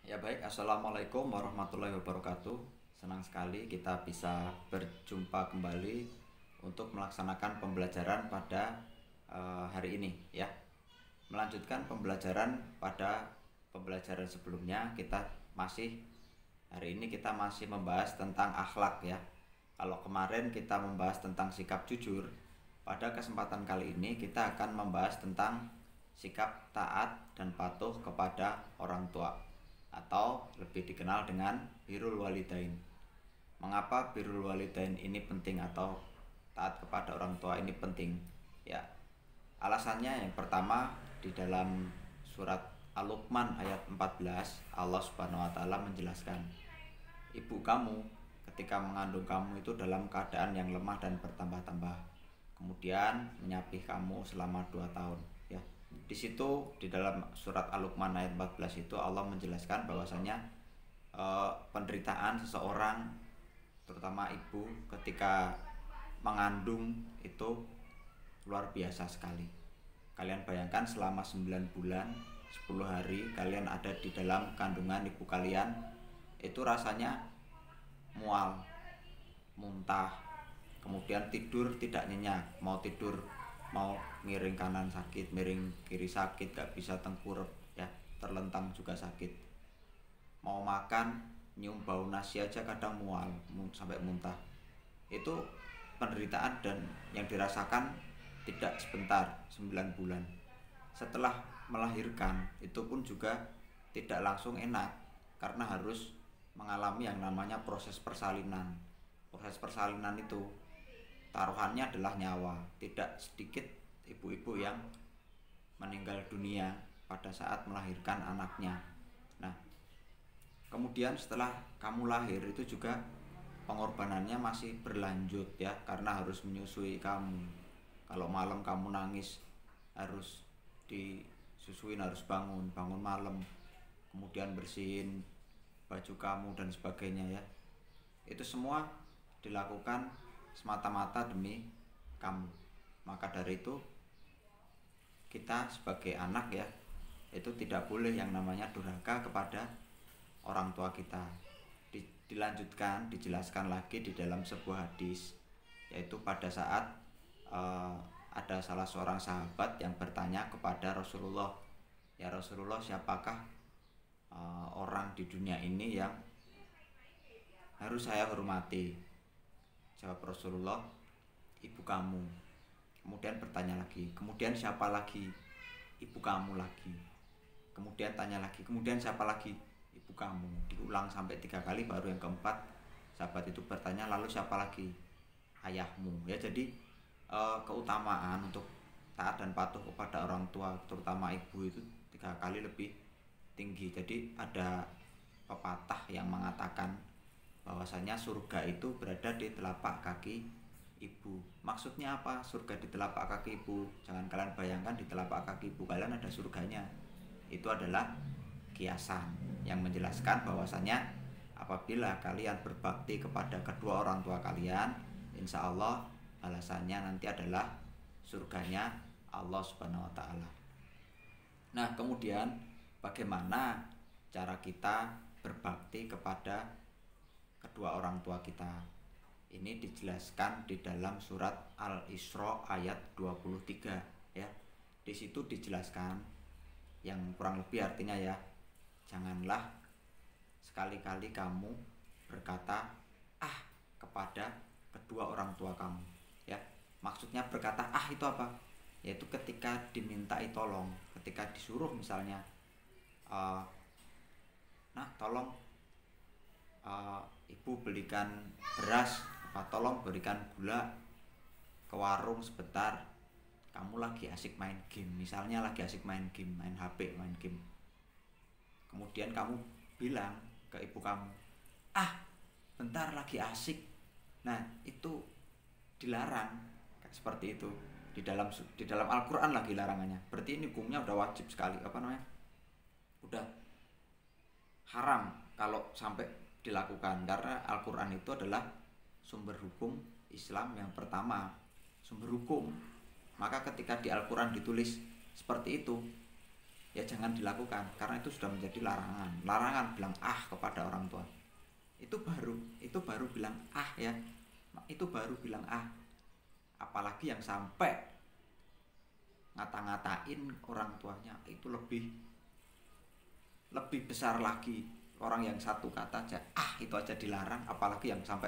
Ya baik, Assalamualaikum warahmatullahi wabarakatuh. Senang sekali kita bisa berjumpa kembali untuk melaksanakan pembelajaran pada hari ini ya. Melanjutkan pembelajaran pada pembelajaran sebelumnya, hari ini kita masih membahas tentang akhlak ya. Kalau kemarin kita membahas tentang sikap jujur, pada kesempatan kali ini kita akan membahas tentang sikap taat dan patuh kepada orang tua, atau lebih dikenal dengan birrul walidain. Mengapa birrul walidain ini penting atau taat kepada orang tua ini penting? Ya, alasannya yang pertama, di dalam surat Al-Luqman ayat 14, Allah Subhanahu wa taala menjelaskan, ibu kamu ketika mengandung kamu itu dalam keadaan yang lemah dan bertambah-tambah, kemudian menyapih kamu selama 2 tahun ya. Di situ di dalam surat Al-Luqman ayat 14 itu Allah menjelaskan bahwasanya penderitaan seseorang, terutama ibu ketika mengandung itu luar biasa sekali. Kalian bayangkan selama 9 bulan 10 hari kalian ada di dalam kandungan ibu kalian, itu rasanya mual, muntah, kemudian tidur tidak nyenyak, mau tidur mau miring kanan sakit, miring kiri sakit, gak bisa tengkurap ya, terlentang juga sakit. Mau makan, nyium bau nasi aja kadang mual sampai muntah. Itu penderitaan dan yang dirasakan tidak sebentar, 9 bulan. Setelah melahirkan itu pun juga tidak langsung enak, karena harus mengalami yang namanya proses persalinan. Proses persalinan itu taruhannya adalah nyawa. Tidak sedikit ibu-ibu yang meninggal dunia pada saat melahirkan anaknya. Nah, kemudian setelah kamu lahir itu juga pengorbanannya masih berlanjut ya, karena harus menyusui kamu. Kalau malam kamu nangis harus disusuin, harus bangun malam, kemudian bersihin baju kamu dan sebagainya ya. Itu semua dilakukan semata-mata demi kamu. Maka dari itu kita sebagai anak ya, itu tidak boleh yang namanya durhaka kepada orang tua kita. Dilanjutkan, dijelaskan lagi di dalam sebuah hadis, yaitu pada saat ada salah seorang sahabat yang bertanya kepada Rasulullah, ya Rasulullah, siapakah orang di dunia ini yang harus saya hormati? Jawab Rasulullah, ibu kamu. Kemudian bertanya lagi, kemudian siapa lagi? Ibu kamu lagi. Kemudian tanya lagi, kemudian siapa lagi? Ibu kamu. Diulang sampai 3 kali, baru yang keempat sahabat itu bertanya, lalu siapa lagi? Ayahmu. Ya, jadi keutamaan untuk taat dan patuh kepada orang tua, terutama ibu, itu 3 kali lebih tinggi. Jadi ada pepatah yang mengatakan bahwasanya surga itu berada di telapak kaki ibu. Maksudnya apa surga di telapak kaki ibu? Jangan kalian bayangkan di telapak kaki ibu kalian ada surganya. Itu adalah kiasan yang menjelaskan bahwasanya apabila kalian berbakti kepada kedua orang tua kalian, insya Allah balasannya nanti adalah surganya Allah Subhanahu wa taala. Nah, kemudian bagaimana cara kita berbakti kepada kedua orang tua kita? Ini dijelaskan di dalam surat Al-Isra ayat 23 ya. Di situ dijelaskan yang kurang lebih artinya ya, janganlah sekali-kali kamu berkata kepada kedua orang tua kamu ya. Maksudnya berkata itu apa? Yaitu ketika dimintai tolong, ketika disuruh misalnya tolong ibu belikan beras, tolong berikan gula ke warung sebentar, kamu lagi asik main game, misalnya lagi asik main game, main HP, main game. Kemudian kamu bilang ke ibu kamu, bentar lagi asik. Nah, itu dilarang seperti itu. Di dalam Al-Qur'an lagi larangannya. Berarti ini hukumnya udah wajib sekali, udah haram kalau sampai dilakukan, karena Al-Qur'an itu adalah sumber hukum Islam yang pertama, sumber hukum. Maka ketika di Al-Qur'an ditulis seperti itu, ya jangan dilakukan, karena itu sudah menjadi larangan. Larangan bilang ah kepada orang tua. Itu baru bilang ah ya. Itu baru bilang ah. Apalagi yang sampai ngata-ngatain orang tuanya, itu lebih besar lagi. Orang yang satu kata aja ah itu aja dilarang, apalagi yang sampai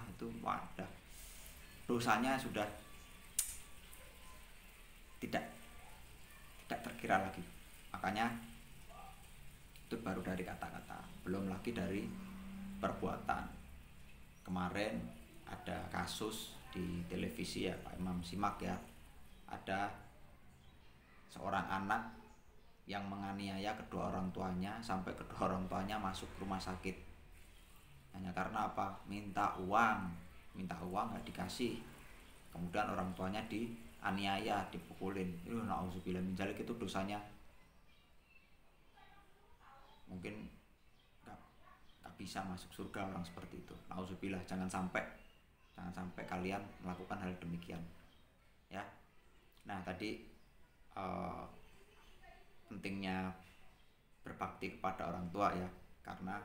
itu wadah, dosanya sudah tidak terkira lagi. Makanya itu baru dari kata-kata, belum lagi dari perbuatan. Kemarin ada kasus di televisi ya, Pak Imam simak ya, ada seorang anak yang menganiaya kedua orang tuanya sampai kedua orang tuanya masuk rumah sakit. Hanya karena apa? Minta uang nggak dikasih. Kemudian orang tuanya dianiaya, dipukulin. Nauzubillah min dzalik, itu dosanya mungkin nggak bisa masuk surga orang seperti itu. Nauzubillah, jangan sampai kalian melakukan hal demikian ya. Nah tadi pentingnya berbakti kepada orang tua ya, karena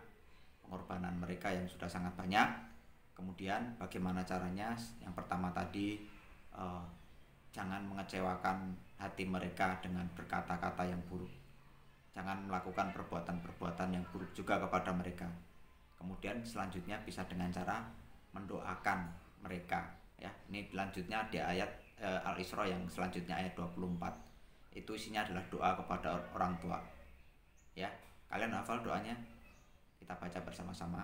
pengorbanan mereka yang sudah sangat banyak. Kemudian bagaimana caranya? Yang pertama tadi, jangan mengecewakan hati mereka dengan berkata-kata yang buruk. Jangan melakukan perbuatan-perbuatan yang buruk juga kepada mereka. Kemudian selanjutnya bisa dengan cara mendoakan mereka ya. Ini selanjutnya di ayat Al-Isra yang selanjutnya ayat 24. Itu isinya adalah doa kepada orang tua ya. Kalian hafal doanya? Kita baca bersama-sama.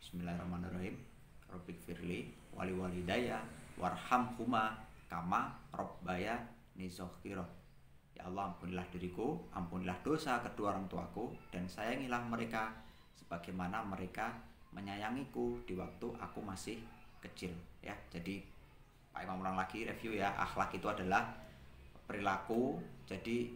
Bismillahirrahmanirrahim. Rabbighfirli wali walidayya warhamhuma kama rabbaya nizokhiro. Ya Allah, ampunilah diriku, ampunilah dosa kedua orang tuaku, dan sayangilah mereka sebagaimana mereka menyayangiku di waktu aku masih kecil ya. Jadi Pak Imam ulang lagi review ya, akhlak itu adalah perilaku. Jadi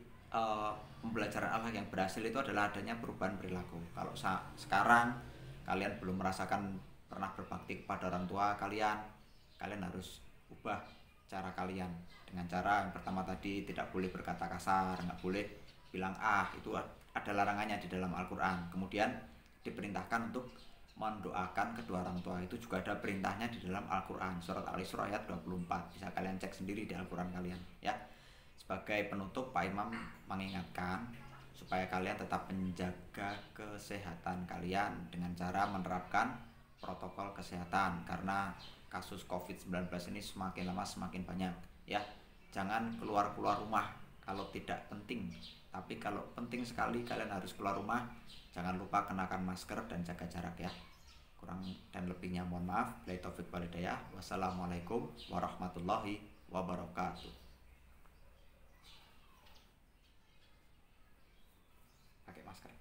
pembelajaran akhlak yang berhasil itu adalah adanya perubahan perilaku. Kalau sekarang kalian belum merasakan pernah berbakti kepada orang tua kalian harus ubah cara kalian dengan cara yang pertama tadi, tidak boleh berkata kasar, nggak boleh bilang ah, itu ada larangannya di dalam Al-Quran. Kemudian diperintahkan untuk mendoakan kedua orang tua, itu juga ada perintahnya di dalam Al-Quran, surat Al-Isra ayat 24. Bisa kalian cek sendiri di Al-Quran kalian ya. Sebagai penutup, Pak Imam mengingatkan supaya kalian tetap menjaga kesehatan kalian dengan cara menerapkan protokol kesehatan, karena kasus COVID-19 ini semakin lama semakin banyak ya. Jangan keluar rumah kalau tidak penting, tapi kalau penting sekali kalian harus keluar rumah, jangan lupa kenakan masker dan jaga jarak ya. Kurang dan lebihnya mohon maaf. Billahi taufik wal hidayah. Wassalamualaikum warahmatullahi wabarakatuh. Pakai masker.